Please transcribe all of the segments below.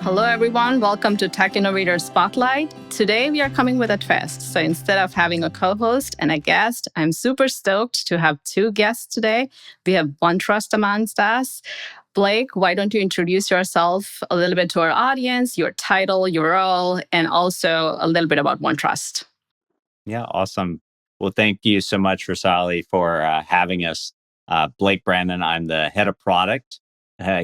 Hello, everyone. Welcome to Tech Innovators Spotlight. Today, we are coming with a twist. So instead of having a co-host and a guest, I'm super stoked to have two guests today. We have OneTrust amongst us. Blake, why don't you introduce yourself a little bit to our audience, your title, your role, and also a little bit about OneTrust. Yeah, awesome. Well, thank you so much, Vrushali, for having us. Blake Brannon, I'm the head of product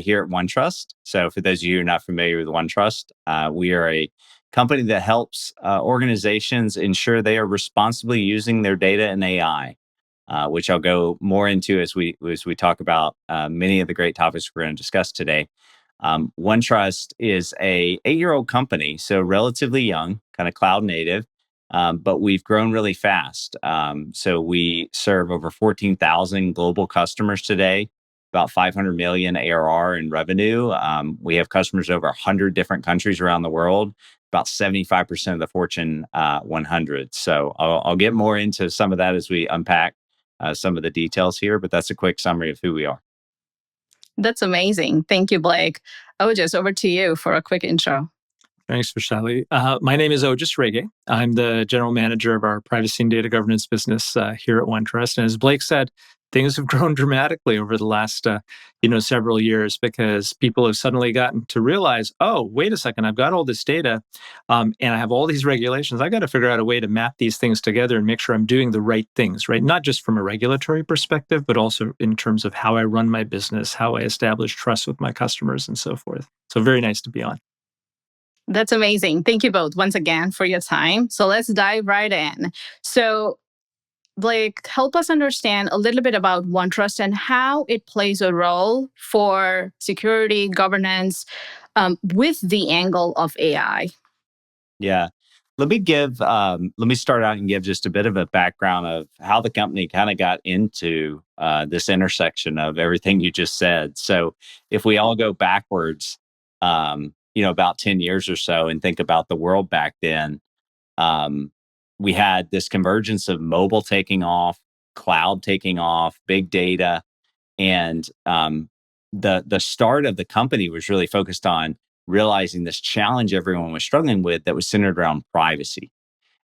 here at OneTrust. So for those of you who are not familiar with OneTrust, we are a company that helps organizations ensure they are responsibly using their data and AI, which I'll go more into as we talk about many of the great topics we're going to discuss today. OneTrust is a 8-year-old company, so relatively young, kind of cloud native. But we've grown really fast. So we serve over 14,000 global customers today, about 500 million ARR in revenue. We have customers over 100 different countries around the world, about 75% of the Fortune 100. So I'll get more into some of that as we unpack some of the details here, but that's a quick summary of who we are. That's amazing. Thank you, Blake. Ojas, over to you for a quick intro. Thanks, Vrushali. My name is Ojas Rege. I'm the general manager of our privacy and data governance business here at OneTrust. And as Blake said, things have grown dramatically over the last, several years because people have suddenly gotten to realize, oh, wait a second, I've got all this data and I have all these regulations. I got to figure out a way to map these things together and make sure I'm doing the right things, right? Not just from a regulatory perspective, but also in terms of how I run my business, how I establish trust with my customers and so forth. So very nice to be on. That's amazing. Thank you both once again for your time. So let's dive right in. So, Blake, help us understand a little bit about OneTrust and how it plays a role for security governance with the angle of AI. Yeah. Let me start out and give just a bit of a background of how the company kind of got into this intersection of everything you just said. So if we all go backwards, about 10 years or so and think about the world back then, we had this convergence of mobile taking off, cloud taking off, big data, and the start of the company was really focused on realizing this challenge everyone was struggling with that was centered around privacy.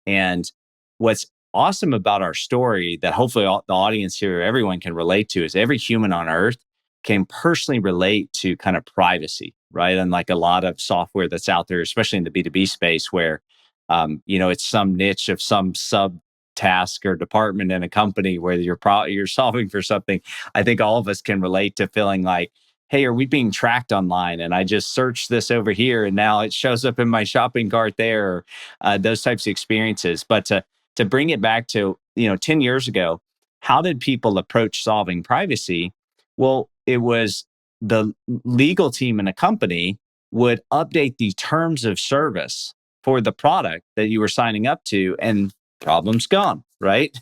And what's awesome about our story that hopefully the audience here, everyone can relate to, is every human on earth can personally relate to kind of privacy, right? Unlike a lot of software that's out there, especially in the B2B space where, it's some niche of some sub task or department in a company where you're solving for something. I think all of us can relate to feeling like, hey, are we being tracked online? And I just searched this over here and now it shows up in my shopping cart there, those types of experiences. But to bring it back to, 10 years ago, how did people approach solving privacy? Well, it was the legal team in a company would update the terms of service for the product that you were signing up to, and problem's gone, right?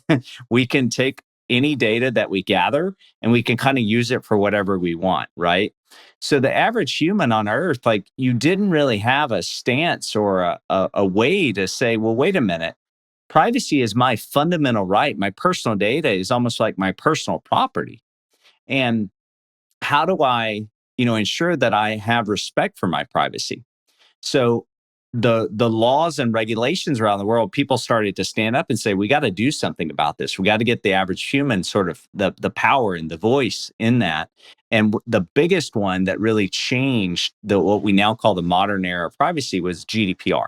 We can take any data that we gather and we can kind of use it for whatever we want, right? So the average human on earth, like you didn't really have a stance or a way to say, well, wait a minute, privacy is my fundamental right. My personal data is almost like my personal property. And how do I, ensure that I have respect for my privacy? So the laws and regulations around the world, people started to stand up and say, we got to do something about this. We got to get the average human sort of the power and the voice in that. And the biggest one that really changed what we now call the modern era of privacy was GDPR.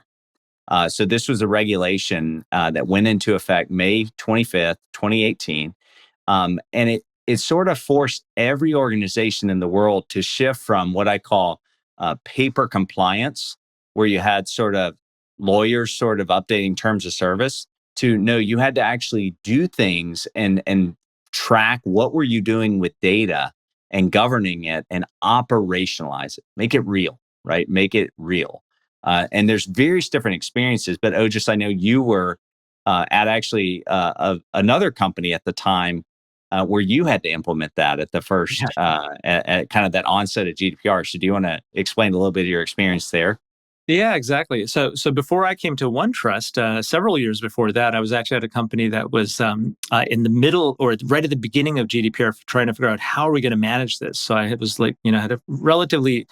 So this was a regulation that went into effect May 25th, 2018. And it sort of forced every organization in the world to shift from what I call paper compliance, where you had sort of lawyers sort of updating terms of service, to no, you had to actually do things and track what were you doing with data and governing it and operationalize it, make it real, right? Make it real. And there's various different experiences, but Ojas, I know you were at actually another company at the time where you had to implement that at the first, at kind of that onset of GDPR. So do you want to explain a little bit of your experience there? Yeah, exactly. So before I came to OneTrust, several years before that, I was actually at a company that was in the middle or right at the beginning of GDPR, trying to figure out how are we going to manage this. So I was like, had a relatively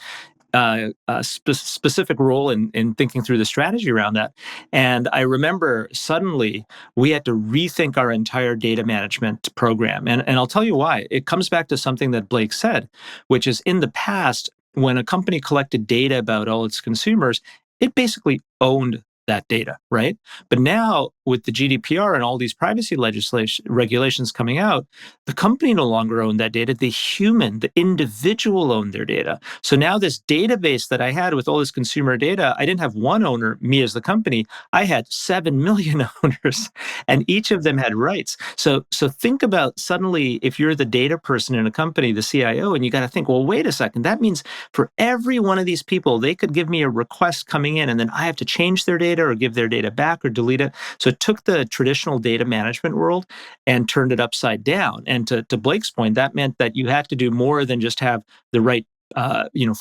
specific role in thinking through the strategy around that. And I remember suddenly we had to rethink our entire data management program. And I'll tell you why. It comes back to something that Blake said, which is in the past, when a company collected data about all its consumers, it basically owned that data, right? But now with the GDPR and all these privacy legislation regulations coming out, the company no longer owned that data. The human, the individual owned their data. So now this database that I had with all this consumer data, I didn't have one owner, me as the company. I had 7 million owners, and each of them had rights. So think about suddenly if you're the data person in a company, the CIO, and you got to think, well, wait a second. That means for every one of these people, they could give me a request coming in, and then I have to change their data or give their data back or delete it. So it took the traditional data management world and turned it upside down. And to Blake's point, that meant that you had to do more than just have the right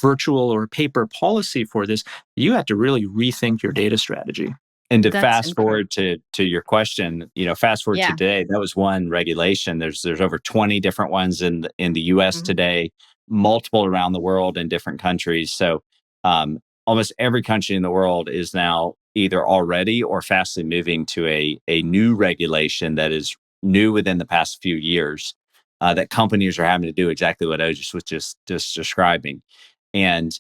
virtual or paper policy for this. You had to really rethink your data strategy. And to That's fast incredible. forward to your question, fast forward Yeah. to today, that was one regulation. There's over 20 different ones in the US Mhm. today, multiple around the world in different countries. So almost every country in the world is now either already or fastly moving to a new regulation that is new within the past few years, that companies are having to do exactly what Ojas was just describing. And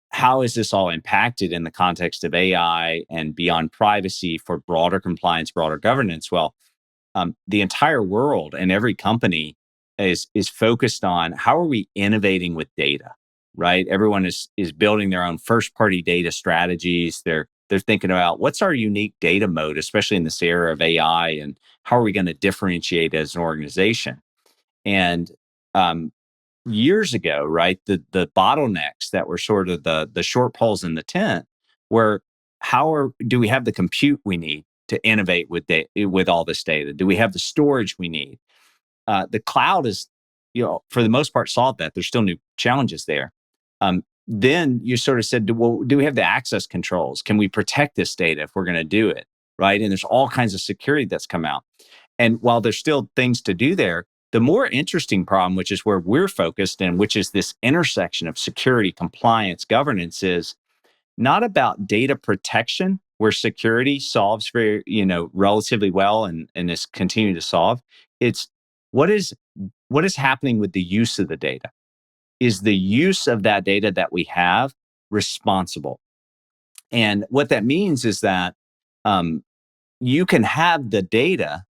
how is this all impacted in the context of AI and beyond privacy for broader compliance, broader governance? Well, the entire world and every company is focused on how are we innovating with data, right? Everyone is building their own first party data strategies. They're thinking about what's our unique data mode, especially in this era of AI, and how are we going to differentiate as an organization? And um, years ago, right, the bottlenecks that were sort of the short poles in the tent were do we have the compute we need to innovate with all this data? Do we have the storage we need? The cloud is, for the most part, solved that. There's still new challenges there. Then you sort of said, well, do we have the access controls? Can we protect this data if we're going to do it, right? And there's all kinds of security that's come out. And while there's still things to do there, the more interesting problem, which is where we're focused and which is this intersection of security, compliance, governance, is not about data protection, where security solves very, relatively well and is continuing to solve. It's what is happening with the use of the data. Is the use of that data that we have responsible? And what that means is that you can have the data,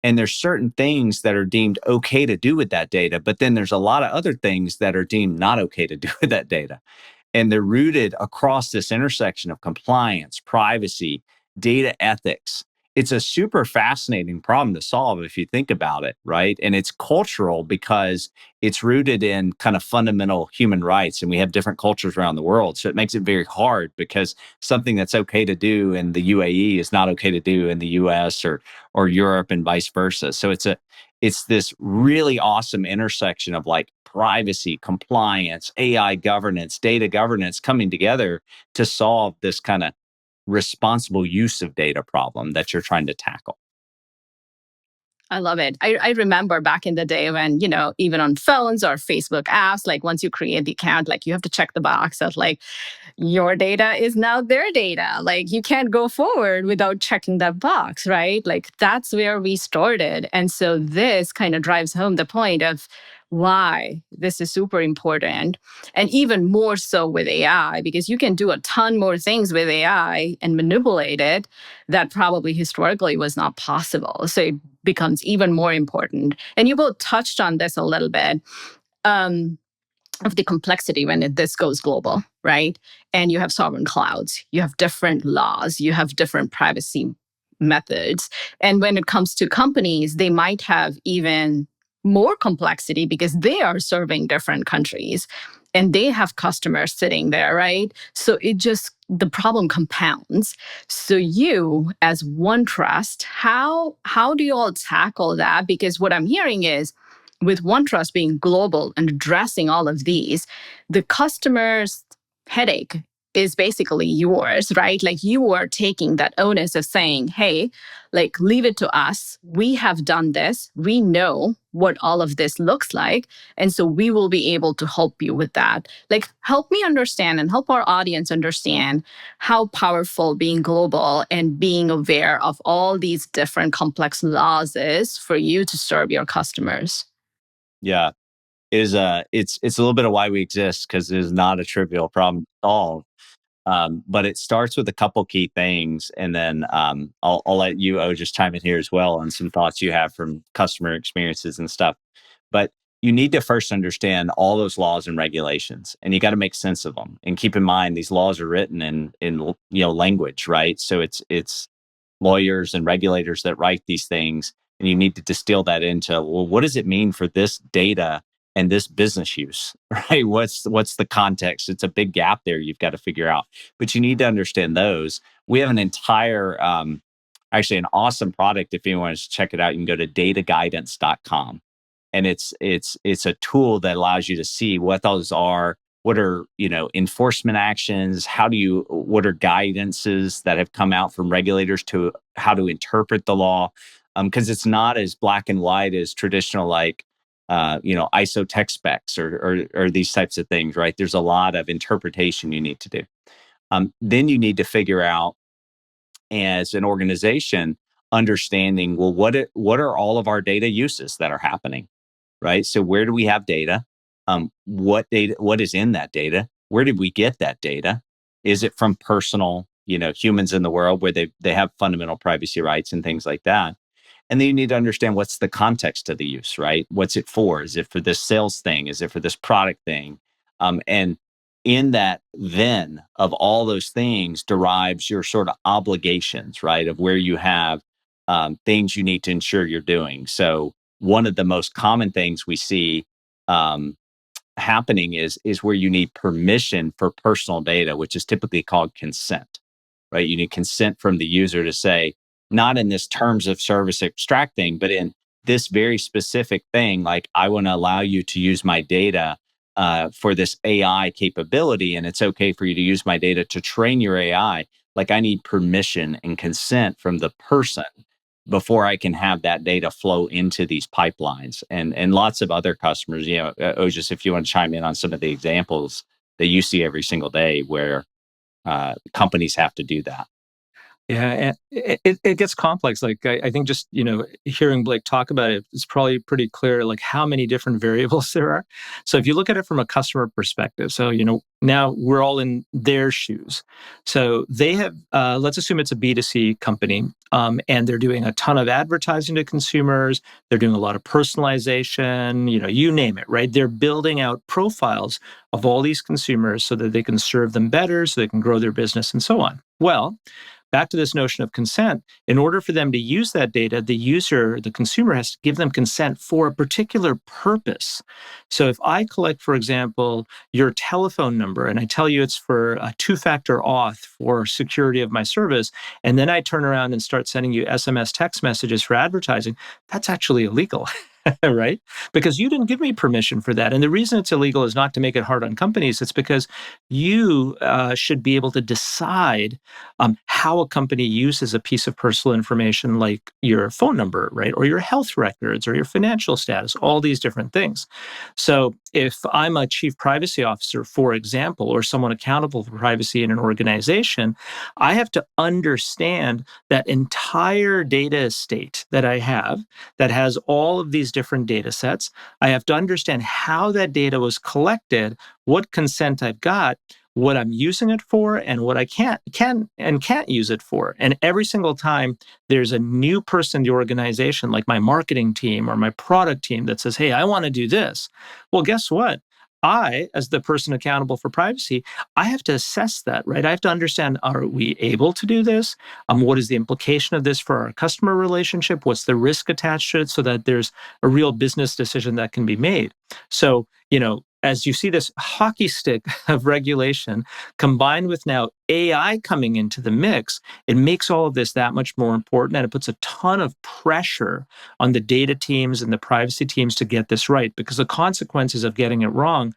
and there's certain things that are deemed okay to do with that data, but then there's a lot of other things that are deemed not okay to do with that data. And they're rooted across this intersection of compliance, privacy, data ethics. It's a super fascinating problem to solve if you think about it, right? And it's cultural because it's rooted in kind of fundamental human rights, and we have different cultures around the world. So it makes it very hard because something that's okay to do in the UAE is not okay to do in the US or Europe and vice versa. So it's this really awesome intersection of like privacy, compliance, AI governance, data governance coming together to solve this kind of responsible use of data problem that you're trying to tackle. I love it. I remember back in the day when, even on phones or Facebook apps, like once you create the account, like you have to check the box of like, your data is now their data. Like you can't go forward without checking that box, right? Like that's where we started. And so this kind of drives home the point of why this is super important. And even more so with AI, because you can do a ton more things with AI and manipulate it that probably historically was not possible. So it becomes even more important. And you both touched on this a little bit. Of the complexity when this goes global, right? And you have sovereign clouds, you have different laws, you have different privacy methods. And when it comes to companies, they might have even more complexity because they are serving different countries and they have customers sitting there, right? So the problem compounds. So you, as OneTrust, how do you all tackle that? Because what I'm hearing is, with OneTrust being global and addressing all of these, the customer's headache is basically yours, right? Like you are taking that onus of saying, hey, like leave it to us. We have done this. We know what all of this looks like. And so we will be able to help you with that. Like help me understand and help our audience understand how powerful being global and being aware of all these different complex laws is for you to serve your customers. Yeah. It's a little bit of why we exist, because it is not a trivial problem to solve. But it starts with a couple key things, and then I'll let you just chime in here as well on some thoughts you have from customer experiences and stuff. But you need to first understand all those laws and regulations, and you got to make sense of them. And keep in mind, these laws are written in language, right? So it's lawyers and regulators that write these things, and you need to distill that into, well, what does it mean for this data and this business use, right? What's the context? It's a big gap there you've got to figure out, but you need to understand those. We have an entire, actually an awesome product. If anyone wants to check it out, you can go to dataguidance.com. And it's a tool that allows you to see what those are, what are enforcement actions, what are guidances that have come out from regulators to how to interpret the law, because it's not as black and white as traditional, like ISO tech specs or these types of things, right? There's a lot of interpretation you need to do. Then you need to figure out, as an organization, understanding, well, what are all of our data uses that are happening, right? So where do we have data? What is in that data? Where did we get that data? Is it from personal, humans in the world where they have fundamental privacy rights and things like that? And then you need to understand, what's the context of the use, right? What's it for? Is it for this sales thing? Is it for this product thing? And in that then of all those things derives your sort of obligations, right? Of where you have things you need to ensure you're doing. So one of the most common things we see happening is where you need permission for personal data, which is typically called consent, right? You need consent from the user to say, not in this terms of service extracting, but in this very specific thing, like, I want to allow you to use my data for this AI capability, and it's okay for you to use my data to train your AI. Like, I need permission and consent from the person before I can have that data flow into these pipelines. And lots of other customers, Ojas, if you want to chime in on some of the examples that you see every single day where companies have to do that. Yeah, and it gets complex. Like I think just hearing Blake talk about it, it's probably pretty clear like how many different variables there are. So if you look at it from a customer perspective, so now we're all in their shoes. So they have, let's assume it's a B2C company, and they're doing a ton of advertising to consumers. They're doing a lot of personalization. You name it, right? They're building out profiles of all these consumers so that they can serve them better, so they can grow their business, and so on. Well, back to this notion of consent, in order for them to use that data, the consumer has to give them consent for a particular purpose. So if I collect, for example, your telephone number and I tell you it's for a two-factor auth for security of my service, and then I turn around and start sending you SMS text messages for advertising, that's actually illegal. Right? Because you didn't give me permission for that. And the reason it's illegal is not to make it hard on companies. It's because you should be able to decide how a company uses a piece of personal information like your phone number, right? Or your health records or your financial status, all these different things. So if I'm a chief privacy officer, for example, or someone accountable for privacy in an organization, I have to understand that entire data estate that I have that has all of these different data sets. I have to understand how that data was collected, what consent I've got, what I'm using it for, and what I can't use it for. And every single time there's a new person in the organization, like my marketing team or my product team, that says, hey, I want to do this. Well, guess what? I, as the person accountable for privacy, I have to assess that, right? I have to understand, are we able to do this? What is the implication of this for our customer relationship? What's the risk attached to it, so that there's a real business decision that can be made? So, as you see this hockey stick of regulation combined with now AI coming into the mix, it makes all of this that much more important, and it puts a ton of pressure on the data teams and the privacy teams to get this right, because the consequences of getting it wrong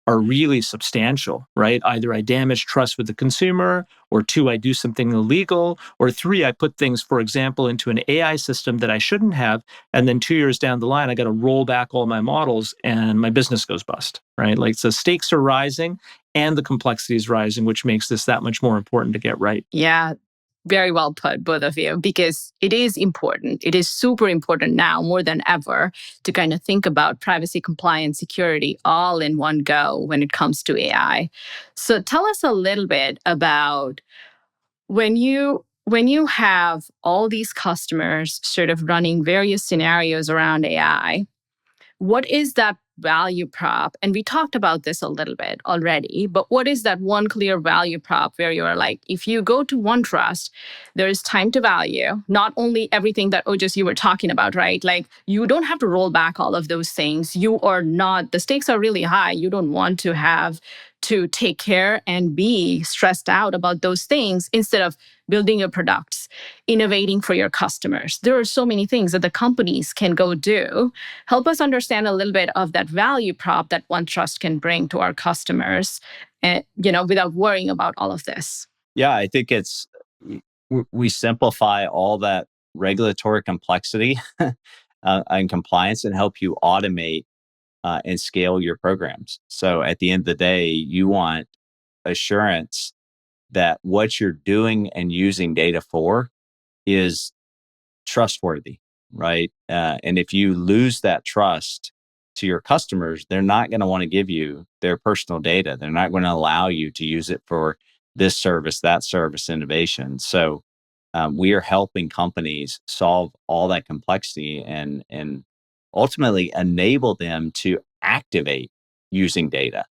are really substantial, right? Either I damage trust with the consumer, or two, I do something illegal, or three, I put things, for example, into an AI system that I shouldn't have. And then 2 years down the line, I got to roll back all my models and my business goes bust, right? Like, so stakes are rising and the complexity is rising, which makes this that much more important to get right. Yeah, very well put, both of you, because it is important. It is super important now more than ever to kind of think about privacy, compliance, security all in one go when it comes to AI. So tell us a little bit about when you have all these customers sort of running various scenarios around AI, what is that value prop? And we talked about this a little bit already, but what is that one clear value prop where you're like, if you go to OneTrust, there is time to value, not only everything that Ojas you were talking about, right? Like you don't have to roll back all of those things. You are not, the stakes are really high. You don't want to have to take care and be stressed out about those things instead of building your products, innovating for your customers. There are so many things that the companies can go do. Help us understand a little bit of that value prop that OneTrust can bring to our customers, without worrying about all of this. Yeah, I think we simplify all that regulatory complexity and compliance and help you automate and scale your programs. So at the end of the day, you want assurance that what you're doing and using data for is trustworthy, right? And if you lose that trust to your customers, they're not going to want to give you their personal data. They're not going to allow you to use it for this service, that service, innovation. So we are helping companies solve all that complexity and ultimately enable them to activate using data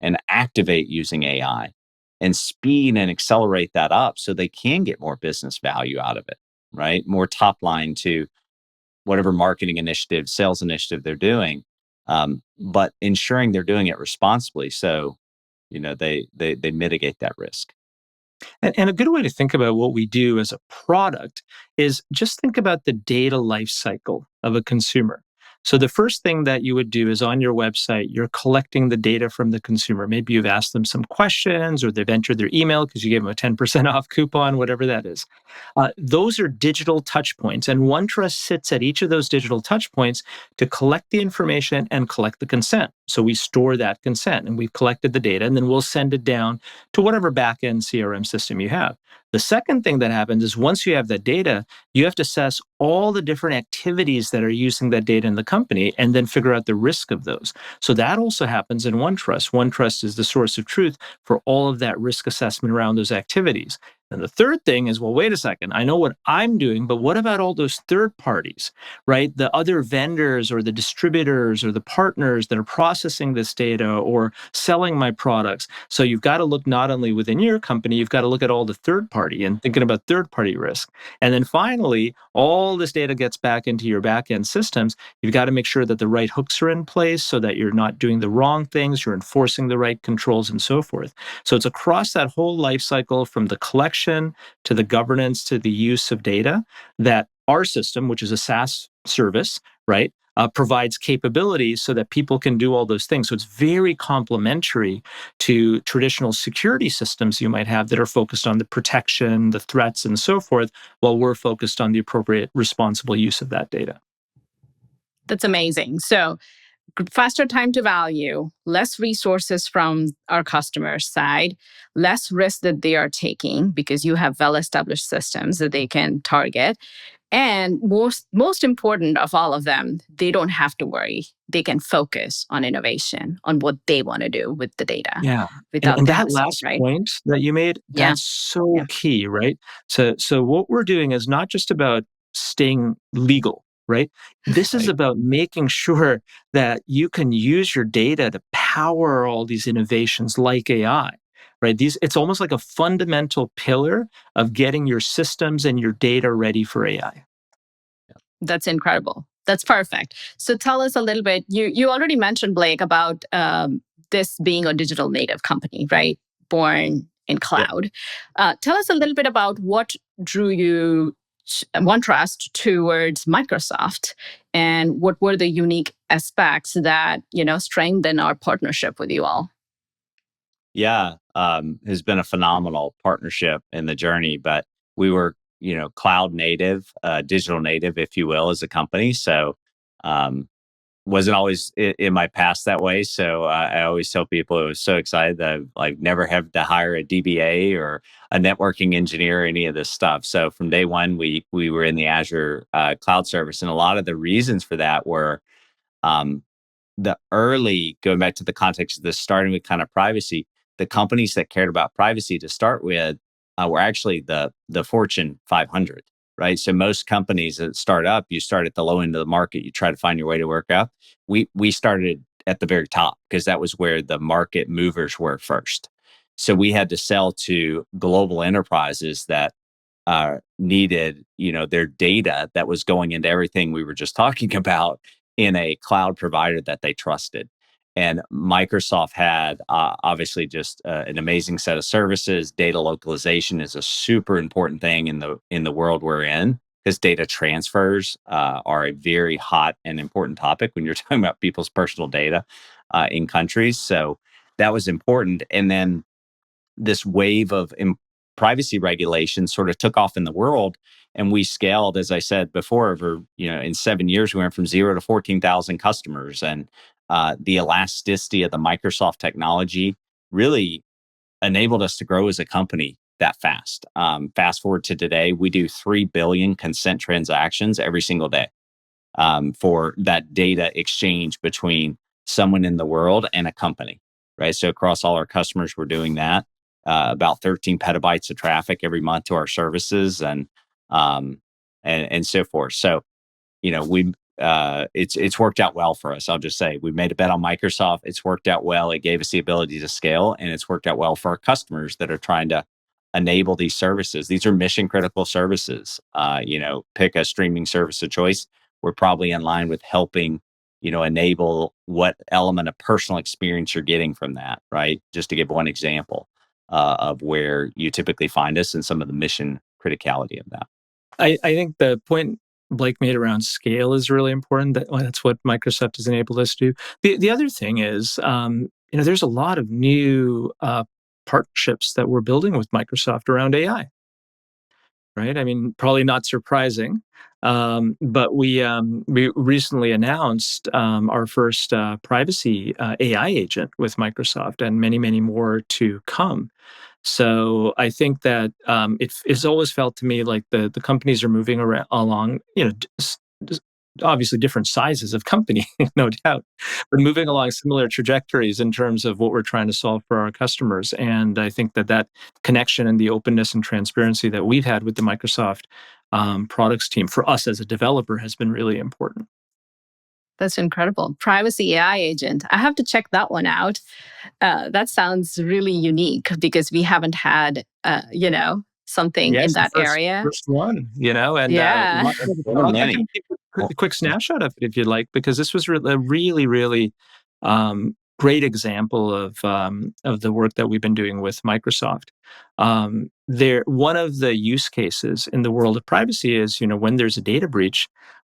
and activate using AI and speed and accelerate that up so they can get more business value out of it, right? More top line to whatever marketing initiative, sales initiative they're doing, but ensuring they're doing it responsibly. So, they mitigate that risk. And a good way to think about what we do as a product is just think about the data life cycle of a consumer. So the first thing that you would do is on your website, you're collecting the data from the consumer. Maybe you've asked them some questions or they've entered their email because you gave them a 10% off coupon, whatever that is. Those are digital touch points. And OneTrust sits at each of those digital touch points to collect the information and collect the consent. So we store that consent and we've collected the data and then we'll send it down to whatever backend CRM system you have. The second thing that happens is once you have that data, you have to assess all the different activities that are using that data in the company and then figure out the risk of those. So that also happens in OneTrust. OneTrust is the source of truth for all of that risk assessment around those activities. And the third thing is, well, wait a second, I know what I'm doing, but what about all those third parties, right? The other vendors or the distributors or the partners that are processing this data or selling my products. So you've got to look not only within your company, you've got to look at all the third party and thinking about third party risk. And then finally, all this data gets back into your back end systems. You've got to make sure that the right hooks are in place so that you're not doing the wrong things, you're enforcing the right controls and so forth. So it's across that whole life cycle from the collection to the governance to the use of data that our system, which is a SaaS service, right, provides capabilities so that people can do all those things. So it's very complementary to traditional security systems you might have that are focused on the protection, the threats, and so forth, while we're focused on the appropriate, responsible use of that data. That's amazing. So faster time to value, less resources from our customers' side, less risk that they are taking because you have well-established systems that they can target. And most important of all of them, they don't have to worry. They can focus on innovation, on what they want to do with the data Yeah. And, without and the that hassle, last right? point that you made, Yeah. that's so Yeah. key, right? So what we're doing is not just about staying legal, right? This is Right. about making sure that you can use your data to power all these innovations like AI, right? It's almost like a fundamental pillar of getting your systems and your data ready for AI. That's incredible. That's perfect. So tell us a little bit. You already mentioned, Blake, about this being a digital native company, right? Born in Yep. cloud. Tell us a little bit about what drew you OneTrust towards Microsoft, and what were the unique aspects that strengthen our partnership with you all. Yeah, has been a phenomenal partnership in the journey. But we were, cloud native, digital native, if you will, as a company. So um, wasn't always in my past that way. So I always tell people it was so excited that I've like never had to hire a DBA or a networking engineer or any of this stuff. So from day one, we were in the Azure cloud service, and a lot of the reasons for that were um, going back to the context of this, starting with kind of privacy, the companies that cared about privacy to start with were actually the Fortune 500, right? So most companies that start up, you start at the low end of the market, you try to find your way to work up. We started at the very top because that was where the market movers were first. So we had to sell to global enterprises that needed, their data that was going into everything we were just talking about in a cloud provider that they trusted. And Microsoft had obviously just an amazing set of services. Data localization is a super important thing in the world we're in, because data transfers are a very hot and important topic when you're talking about people's personal data in countries. So that was important. And then this wave of privacy regulation sort of took off in the world, and we scaled, as I said before, over in 7 years we went from 0 to 14,000 customers. And the elasticity of the Microsoft technology really enabled us to grow as a company that fast. Fast forward to today, we do 3 billion consent transactions every single day for that data exchange between someone in the world and a company, right? So across all our customers, we're doing that. About 13 petabytes of traffic every month to our services, um, and so forth. So we it's worked out well for us. I'll just say we made a bet on Microsoft. It's worked out well. It gave us the ability to scale, and it's worked out well for our customers that are trying to enable these services. These are mission critical services. Pick a streaming service of choice. We're probably in line with helping, enable what element of personal experience you're getting from that, right? Just to give one example of where you typically find us and some of the mission criticality of that. I think the point Blake made around scale is really important. That's what Microsoft has enabled us to do. The other thing is, there's a lot of new partnerships that we're building with Microsoft around AI. Right? I mean, probably not surprising, but we recently announced our first privacy AI agent with Microsoft, and many more to come. So I think that it's always felt to me like the companies are moving along, obviously different sizes of company, no doubt, but moving along similar trajectories in terms of what we're trying to solve for our customers. And I think that connection and the openness and transparency that we've had with the Microsoft products team for us as a developer has been really important. That's incredible. Privacy AI agent. I have to check that one out. That sounds really unique because we haven't had, something in Yes, the that area. first one, and Yeah. I can give you a quick snapshot of it if you'd like, because this was a really great example of the work that we've been doing with Microsoft. One of the use cases in the world of privacy is, when there's a data breach,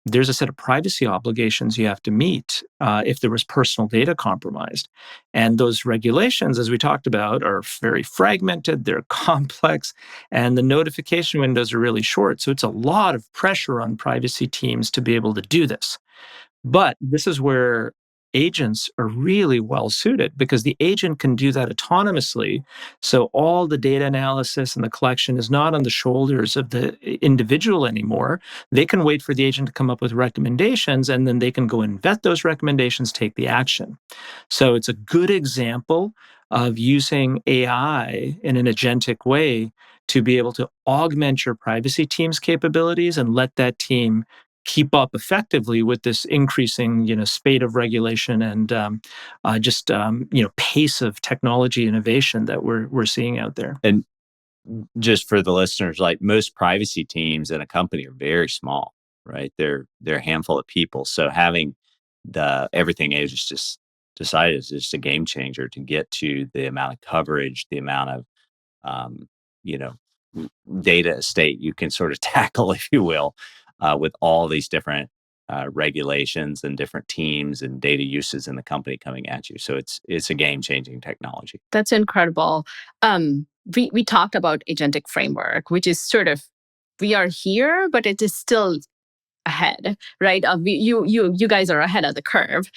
there's a set of privacy obligations you have to meet if there was personal data compromised. And those regulations, as we talked about, are very fragmented, they're complex, and the notification windows are really short. So it's a lot of pressure on privacy teams to be able to do this. But this is where agents are really well suited, because the agent can do that autonomously. So all the data analysis and the collection is not on the shoulders of the individual anymore. They can wait for the agent to come up with recommendations, and then they can go and vet those recommendations, take the action. So it's a good example of using AI in an agentic way to be able to augment your privacy team's capabilities and let that team keep up effectively with this increasing, spate of regulation and pace of technology innovation that we're seeing out there. And just for the listeners, like most privacy teams in a company are very small, right? They're a handful of people. So having the everything is just decided is just a game changer to get to the amount of coverage, the amount of um, you know data estate you can sort of tackle, if you will, with all these different regulations and different teams and data uses in the company coming at you. So it's a game-changing technology. That's incredible. We talked about agentic framework, which is sort of, we are here, but it is still ahead, right? You guys are ahead of the curve.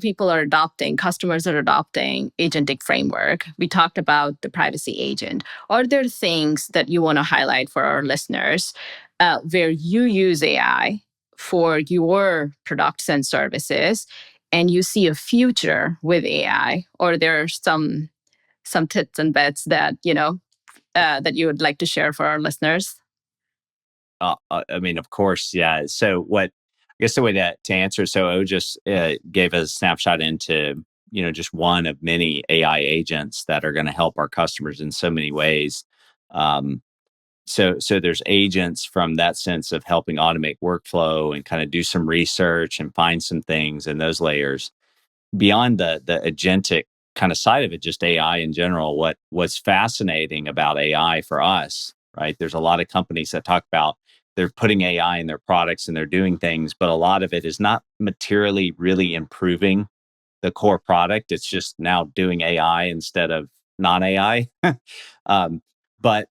People are adopting, customers are adopting agentic framework. We talked about the privacy agent. Are there things that you want to highlight for our listeners where you use AI for your products and services, and you see a future with AI, or there are some tits and bets that that you would like to share for our listeners? I mean, of course, yeah. So what I guess the way to answer, so Ojas gave a snapshot into just one of many AI agents that are going to help our customers in so many ways. Um, so there's agents from that sense of helping automate workflow and kind of do some research and find some things in those layers. Beyond the agentic kind of side of it, just AI in general, what's fascinating about AI for us, right? There's a lot of companies that talk about they're putting AI in their products and they're doing things, but a lot of it is not materially really improving the core product. It's just now doing AI instead of non-AI. um, but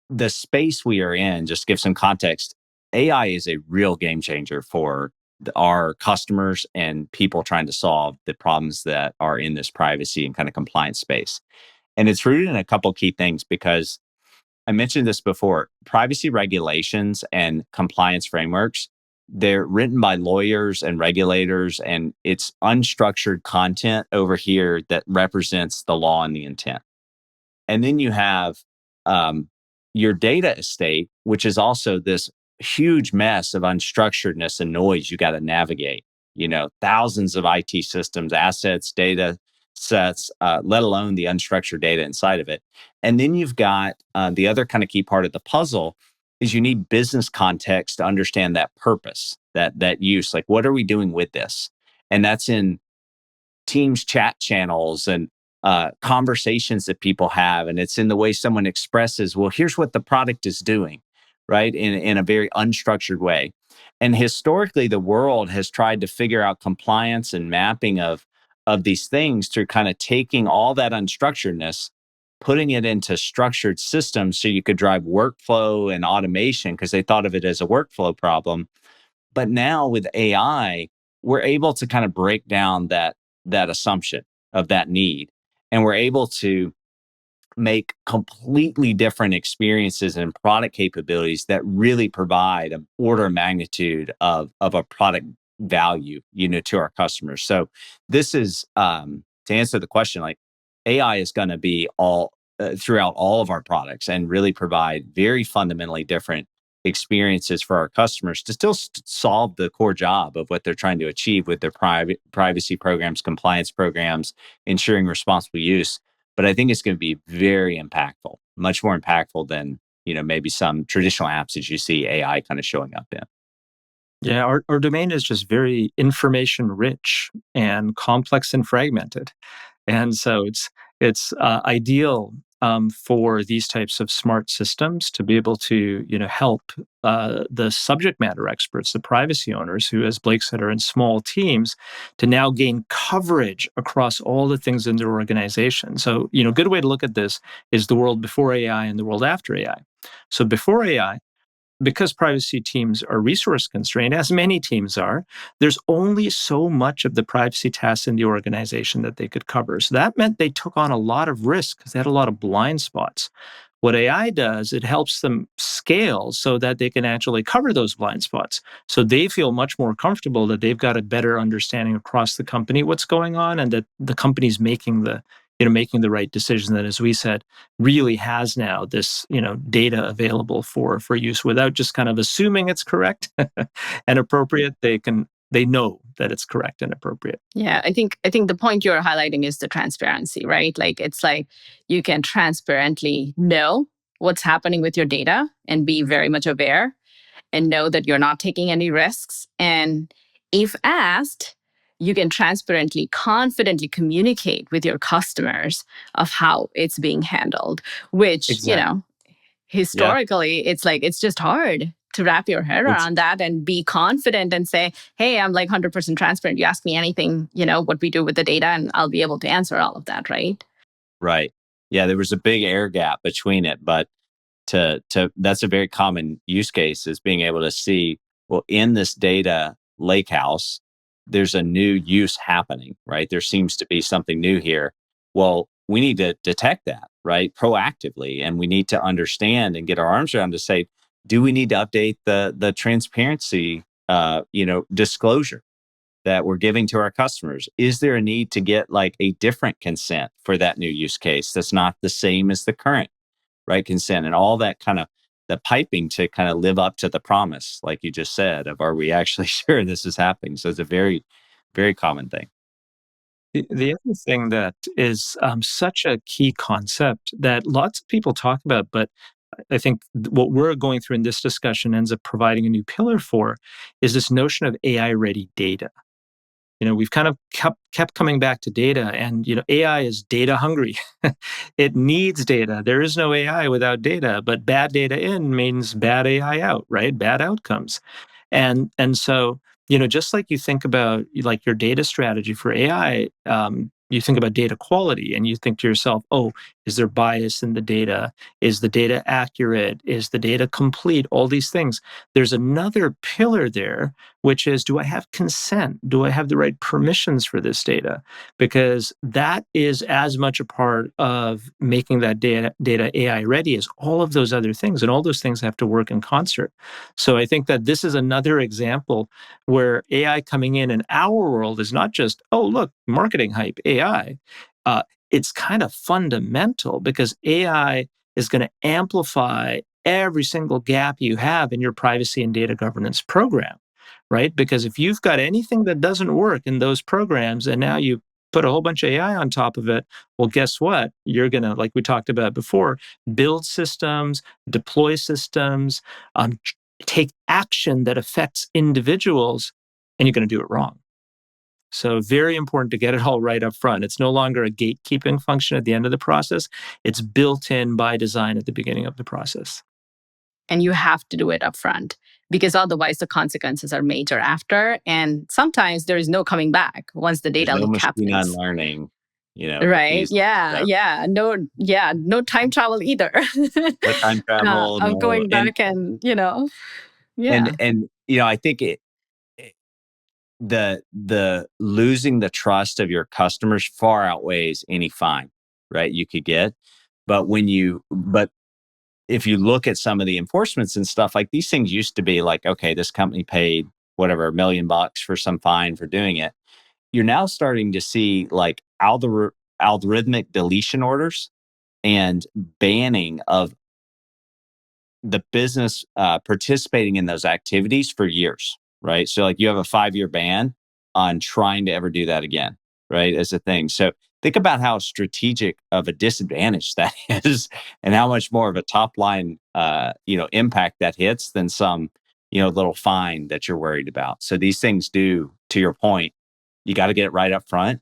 the space we are in, just to give some context, AI is a real game changer for our customers and people trying to solve the problems that are in this privacy and kind of compliance space. And it's rooted in a couple key things because I mentioned this before. Privacy regulations and compliance frameworks, they're written by lawyers and regulators, and it's unstructured content over here that represents the law and the intent. And then you have your data estate, which is also this huge mess of unstructuredness and noise you got to navigate. Thousands of IT systems, assets, data sets, let alone the unstructured data inside of it. And then you've got the other kind of key part of the puzzle is you need business context to understand that purpose, that use. Like, what are we doing with this? And that's in Teams chat channels and conversations that people have. And it's in the way someone expresses, well, here's what the product is doing, right? In a very unstructured way. And historically, the world has tried to figure out compliance and mapping of these things through kind of taking all that unstructuredness, putting it into structured systems so you could drive workflow and automation because they thought of it as a workflow problem. But now with AI, we're able to kind of break down that assumption of that need. And we're able to make completely different experiences and product capabilities that really provide an order of magnitude of a product value, to our customers. So this is to answer the question, like AI is going to be all throughout all of our products and really provide very fundamentally different experiences for our customers to still solve the core job of what they're trying to achieve with their privacy programs, compliance programs, ensuring responsible use. But I think it's going to be very impactful, much more impactful than maybe some traditional apps that you see AI kind of showing up in. Yeah, our domain is just very information rich and complex and fragmented. And so it's ideal for these types of smart systems to be able to help the subject matter experts, the privacy owners, who, as Blake said, are in small teams, to now gain coverage across all the things in their organization. So a good way to look at this is the world before AI and the world after AI. So before AI, because privacy teams are resource constrained, as many teams are, there's only so much of the privacy tasks in the organization that they could cover. So that meant they took on a lot of risk because they had a lot of blind spots. What AI does, it helps them scale so that they can actually cover those blind spots. So they feel much more comfortable that they've got a better understanding across the company what's going on, and that the company's making the right decision. That, as we said, really has now this data available for use without just kind of assuming it's correct and appropriate. They know that it's correct and appropriate. Yeah, I think the point you're highlighting is the transparency, right? Like, it's like you can transparently know what's happening with your data and be very much aware and know that you're not taking any risks. And if asked, you can transparently, confidently communicate with your customers of how it's being handled, which, Exactly. Yeah. historically, it's like, it's just hard. to wrap your head around that and be confident and say, hey, I'm like 100% transparent. You ask me anything, what we do with the data, and I'll be able to answer all of that, right? Right. Yeah, there was a big air gap between it, but to that's a very common use case, is being able to see, well, in this data lakehouse, there's a new use happening, right? There seems to be something new here. Well, we need to detect that, right, proactively, and we need to understand and get our arms around to say, do we need to update the transparency, disclosure that we're giving to our customers? Is there a need to get like a different consent for that new use case that's not the same as the current, right, consent, and all that kind of the piping to kind of live up to the promise, like you just said, of are we actually sure this is happening? So it's a very, very common thing. The other thing that is such a key concept that lots of people talk about, but I think what we're going through in this discussion ends up providing a new pillar for, is this notion of AI ready data. We've kind of kept coming back to data, and AI is data hungry. It needs data. There is no AI without data, but bad data in means bad AI out, right? Bad outcomes. And so, just like you think about like your data strategy for AI, you think about data quality, and you think to yourself, oh, is there bias in the data? Is the data accurate? Is the data complete? All these things. There's another pillar there, which is, do I have consent? Do I have the right permissions for this data? Because that is as much a part of making that data AI ready as all of those other things. And all those things have to work in concert. So I think that this is another example where AI coming in our world is not just, oh, look, marketing hype, AI. It's kind of fundamental, because AI is going to amplify every single gap you have in your privacy and data governance program, right? Because if you've got anything that doesn't work in those programs, and now you put a whole bunch of AI on top of it, well, guess what? You're going to, like we talked about before, build systems, deploy systems, take action that affects individuals, and you're going to do it wrong. So very important to get it all right up front. It's no longer a gatekeeping function at the end of the process. It's built in by design at the beginning of the process. And you have to do it up front, because otherwise the consequences are major after. And sometimes there is no coming back once the There's data no leak machine happens. unlearning, with Right. these. Yeah. Yeah, Yeah. No, yeah. No time travel either. no time travel, Of no, going and back and, and yeah. and I think the losing the trust of your customers far outweighs any fine, right, you could get. But if you look at some of the enforcements and stuff, like these things used to be like, okay, this company paid whatever $1 million for some fine for doing it. You're now starting to see like algorithmic deletion orders and banning of the business participating in those activities for years, right? So like you have a 5-year ban on trying to ever do that again, right? As a thing. So think about how strategic of a disadvantage that is, and how much more of a top line, impact that hits than some, little fine that you're worried about. So these things do, to your point, you got to get it right up front.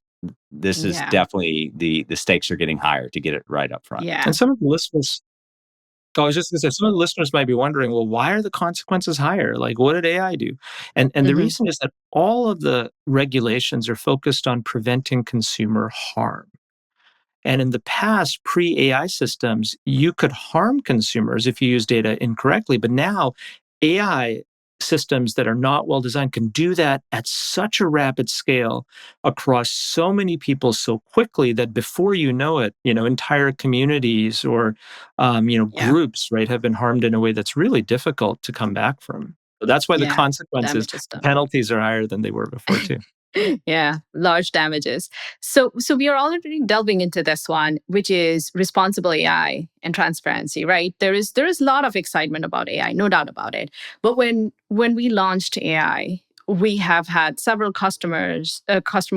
This is Yeah. definitely the stakes are getting higher to get it right up front. Yeah. And some of the listeners, I was just going to say, some of the listeners might be wondering, well, why are the consequences higher? Like, what did AI do? And the Hmm. reason is that all of the regulations are focused on preventing consumer harm. And in the past, pre-AI systems, you could harm consumers if you use data incorrectly. But now, AI systems that are not well designed can do that at such a rapid scale across so many people so quickly that before you know it, entire communities or Yeah. groups, right, have been harmed in a way that's really difficult to come back from. So that's why the Yeah. consequences, Damage is the done. penalties are higher than they were before too. Yeah, large damages. So we are already delving into this one, which is responsible AI and transparency, right? There is a lot of excitement about AI, no doubt about it. But when we launched AI, we have had several customer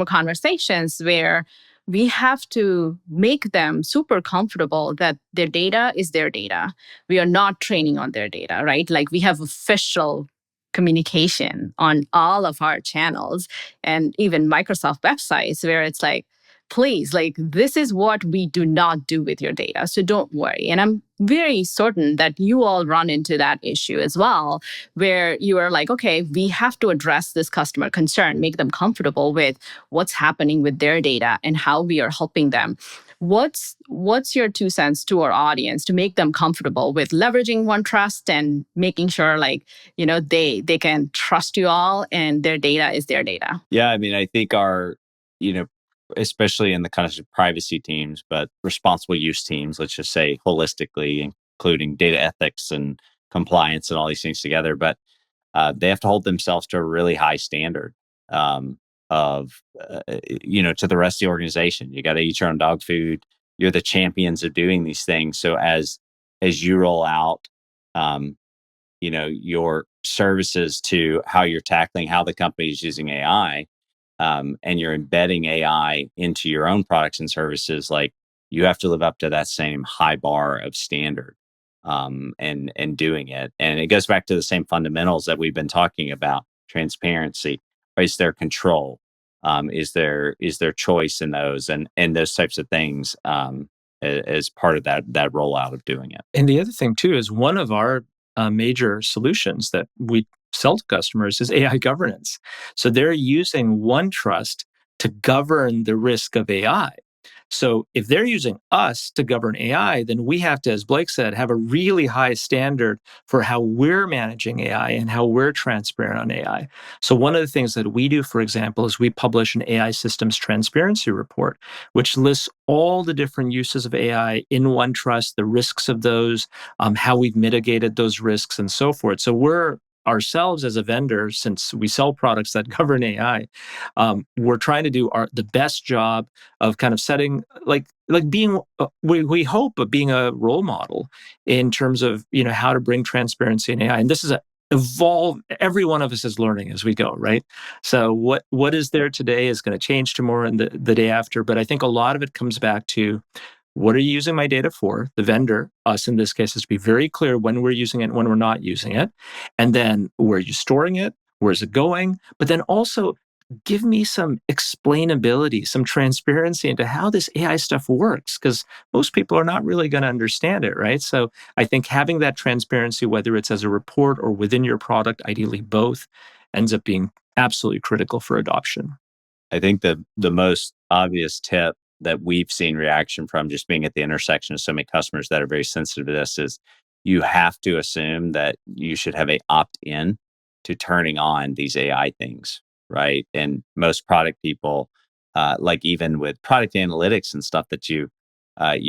conversations where we have to make them super comfortable that their data is their data. We are not training on their data, right? Like we have official communication on all of our channels and even Microsoft websites where it's like, please, like, this is what we do not do with your data. So don't worry. And I'm very certain that you all run into that issue as well, where you are like, okay, we have to address this customer concern, make them comfortable with what's happening with their data and how we are helping them. What's your 2 cents to our audience to make them comfortable with leveraging OneTrust and making sure, like, they can trust you all and their data is their data? Yeah, I mean, I think our, you know, especially in the kind of privacy teams, but responsible use teams, let's just say holistically, including data ethics and compliance and all these things together. But they have to hold themselves to a really high standard of, to the rest of the organization. You got to eat your own dog food. You're the champions of doing these things. So as you roll out, um, your services to how you're tackling how the company is using AI, and you're embedding AI into your own products and services, like you have to live up to that same high bar of standard, and doing it. And it goes back to the same fundamentals that we've been talking about: transparency, right? Is there control? Is there choice in those and those types of things, as part of that rollout of doing it? And the other thing too is one of our major solutions that we sell to customers is AI governance. So they're using OneTrust to govern the risk of AI. So if they're using us to govern AI, then we have to, as Blake said, have a really high standard for how we're managing AI and how we're transparent on AI. So one of the things that we do, for example, is we publish an AI systems transparency report, which lists all the different uses of AI in OneTrust, the risks of those, how we've mitigated those risks, and so forth. So we're ourselves as a vendor, since we sell products that govern AI, we're trying to do the best job of kind of setting, like being, we hope of being a role model in terms of how to bring transparency in AI. And this is a evolve. Every one of us is learning as we go, right? So what is there today is going to change tomorrow and the day after. But I think a lot of it comes back to, what are you using my data for? The vendor, us in this case, is to be very clear when we're using it and when we're not using it. And then, where are you storing it? Where's it going? But then also give me some explainability, some transparency into how this AI stuff works, because most people are not really going to understand it, right? So I think having that transparency, whether it's as a report or within your product, ideally both, ends up being absolutely critical for adoption. I think the most obvious tip that we've seen reaction from, just being at the intersection of so many customers that are very sensitive to this, is you have to assume that you should have a opt-in to turning on these AI things, right? And most product people, like even with product analytics and stuff, that you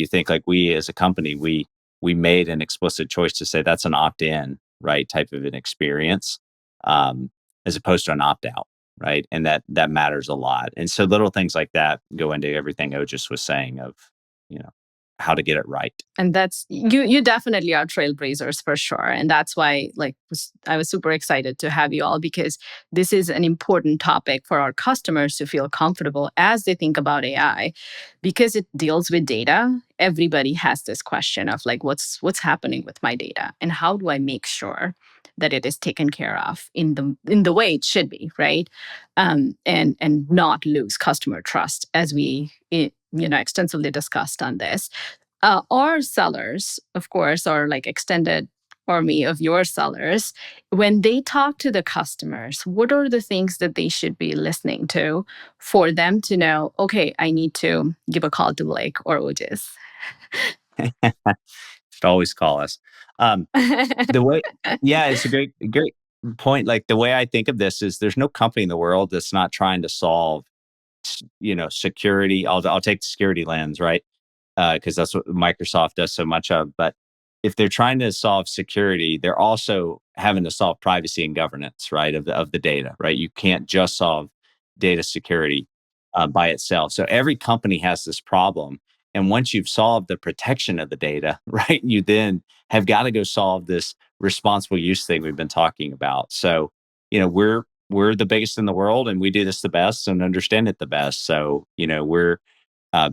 think, like, we as a company, we made an explicit choice to say that's an opt-in, right, type of an experience, as opposed to an opt-out, right? And that matters a lot. And so little things like that go into everything Ojas was saying of, you know, how to get it right. And that's, you definitely are trailblazers for sure. And that's why, like, I was super excited to have you all, because this is an important topic for our customers to feel comfortable as they think about AI, because it deals with data. Everybody has this question of, like, what's happening with my data and how do I make sure that it is taken care of in the way it should be, right? And not lose customer trust, as we extensively discussed on this. Our sellers, of course, are like extended army of your sellers. When they talk to the customers, what are the things that they should be listening to for them to know, okay, I need to give a call to Blake or Ojas? Should always call us. The way, yeah, it's a great point. Like, the way I think of this is, there's no company in the world that's not trying to solve, security. I'll take the security lens, right? Because that's what Microsoft does so much of. But if they're trying to solve security, they're also having to solve privacy and governance, right, of the data, right? You can't just solve data security by itself. So every company has this problem. And once you've solved the protection of the data, right, you then have got to go solve this responsible use thing we've been talking about. So, we're the biggest in the world, and we do this the best and understand it the best. So, we're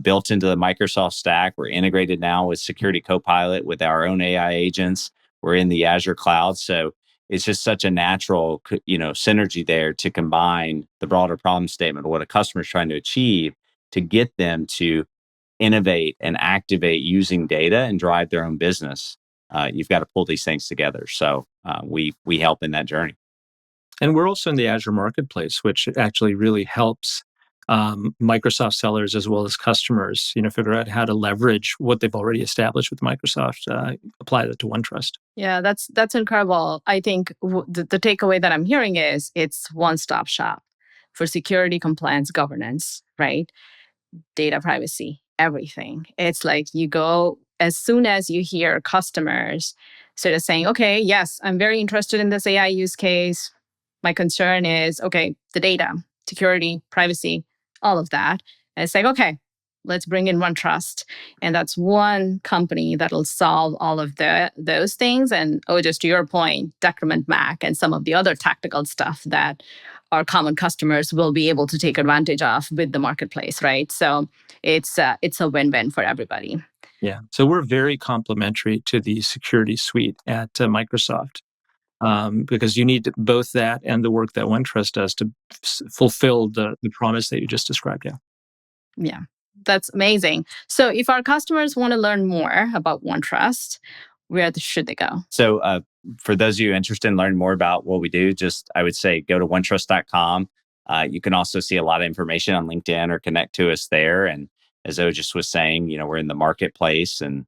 built into the Microsoft stack. We're integrated now with Security Copilot, with our own AI agents. We're in the Azure cloud. So it's just such a natural, synergy there to combine the broader problem statement of what a customer is trying to achieve, to get them to innovate and activate using data and drive their own business, you've got to pull these things together. So we help in that journey. And we're also in the Azure Marketplace, which actually really helps Microsoft sellers as well as customers, figure out how to leverage what they've already established with Microsoft, apply that to OneTrust. Yeah, that's incredible. I think the takeaway that I'm hearing is it's one-stop shop for security, compliance, governance, right? Data privacy, everything. It's like you go as soon as you hear customers sort of saying, okay, yes, I'm very interested in this AI use case. My concern is, okay, the data, security, privacy, all of that. And it's like, okay, let's bring in OneTrust. And that's one company that'll solve all of those things. And just to your point, Decrement Mac and some of the other tactical stuff that our common customers will be able to take advantage of with the marketplace, right? So it's a win-win for everybody. Yeah. So we're very complementary to the security suite at Microsoft. Because you need both that and the work that OneTrust does to fulfill the promise that you just described. Yeah, that's amazing. So if our customers want to learn more about OneTrust, where should they go? So for those of you interested in learning more about what we do, I would say go to OneTrust.com. You can also see a lot of information on LinkedIn or connect to us there. And as Ojas was saying, we're in the marketplace, and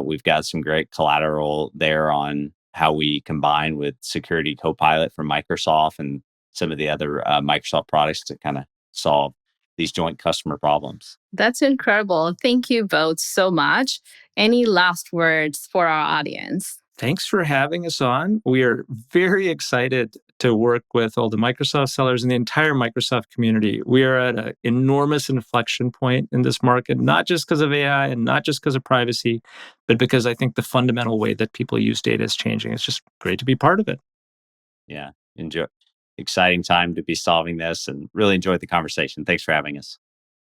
we've got some great collateral there on how we combine with Security Copilot from Microsoft and some of the other Microsoft products to kind of solve these joint customer problems. That's incredible. Thank you both so much. Any last words for our audience? Thanks for having us on. We are very excited to work with all the Microsoft sellers and the entire Microsoft community. We are at an enormous inflection point in this market, not just because of AI and not just because of privacy, but because I think the fundamental way that people use data is changing. It's just great to be part of it. Yeah, enjoy. Exciting time to be solving this, and really enjoyed the conversation. Thanks for having us.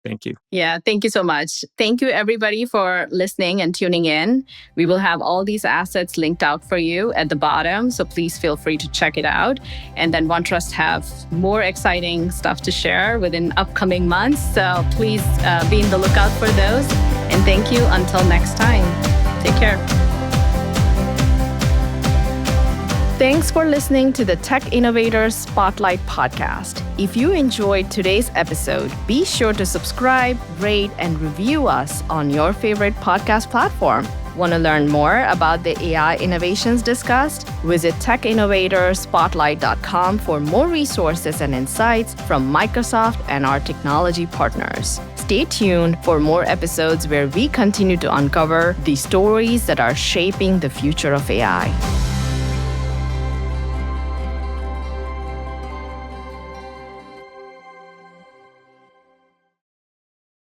Thank you. Yeah, thank you so much. Thank you, everybody, for listening and tuning in. We will have all these assets linked out for you at the bottom, so please feel free to check it out. And then OneTrust have more exciting stuff to share within upcoming months, so please be in the lookout for those. And thank you until next time. Take care. Thanks for listening to the Tech Innovators Spotlight podcast. If you enjoyed today's episode, be sure to subscribe, rate, and review us on your favorite podcast platform. Want to learn more about the AI innovations discussed? Visit techinnovatorspotlight.com for more resources and insights from Microsoft and our technology partners. Stay tuned for more episodes where we continue to uncover the stories that are shaping the future of AI.